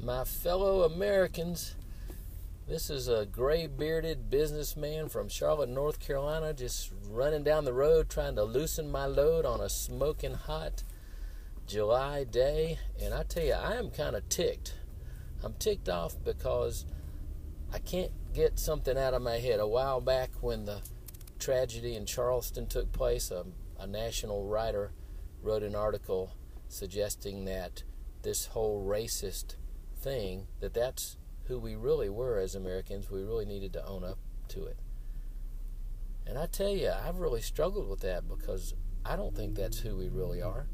My fellow Americans, this is a gray-bearded businessman from Charlotte, North Carolina, just running down the road trying to loosen my load on a smoking hot July day. And I tell you, I am kind of ticked. I'm ticked off because I can't get something out of my head. A while back when the tragedy in Charleston took place, a national writer wrote an article suggesting that this whole racist thing, that's who we really were as Americans. We really needed to own up to it. And I tell you, I've really struggled with that because I don't think that's who we really are.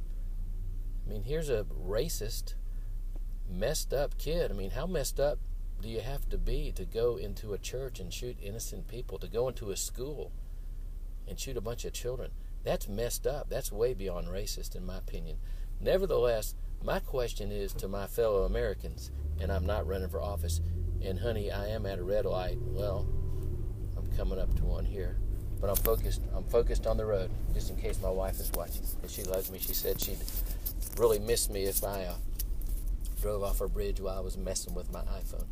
I mean, here's a racist, messed up kid. I mean, how messed up do you have to be to go into a church and shoot innocent people, to go into a school and shoot a bunch of children? That's messed up. That's way beyond racist, in my opinion. Nevertheless, my question is to my fellow Americans, and I'm not running for office, and honey, I am at a red light. Well, I'm coming up to one here, but I'm focused on the road, just in case my wife is watching, and she loves me. She said she'd really miss me if I drove off her bridge while I was messing with my iPhone.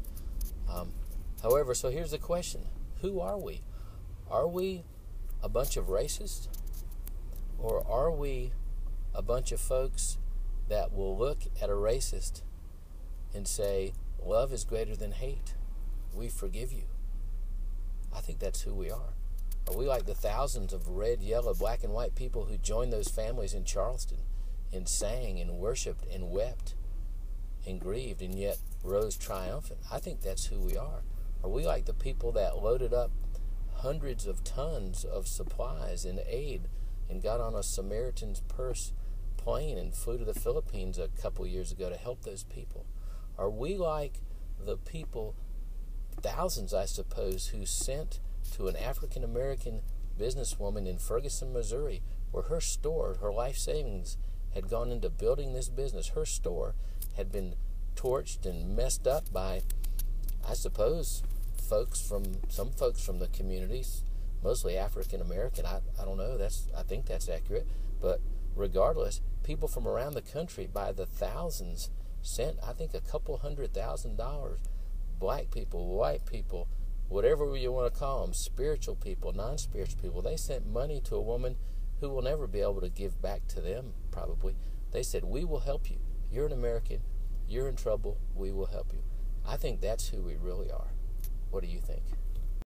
However, so here's the question. Who are we? Are we a bunch of racists? Or are we a bunch of folks that will look at a racist and say, love is greater than hate. We forgive you. I think that's who we are. Are we like the thousands of red, yellow, black, and white people who joined those families in Charleston and sang and worshiped and wept and grieved and yet rose triumphant? I think that's who we are. Are we like the people that loaded up hundreds of tons of supplies and aid and got on a Samaritan's Purse plane and flew to the Philippines a couple years ago to help those people? Are we like the people, thousands I suppose, who sent to an African-American businesswoman in Ferguson, Missouri, where her store, her life savings had gone into building this business? Her store had been torched and messed up by, I suppose, some folks from the communities, mostly African-American. I don't know. I think that's accurate. But regardless, people from around the country by the thousands sent, I think, a couple $100,000. Black people, white people, whatever you want to call them, spiritual people, non-spiritual people. They sent money to a woman who will never be able to give back to them, probably. They said, we will help you. You're an American. You're in trouble. We will help you. I think that's who we really are. What do you think?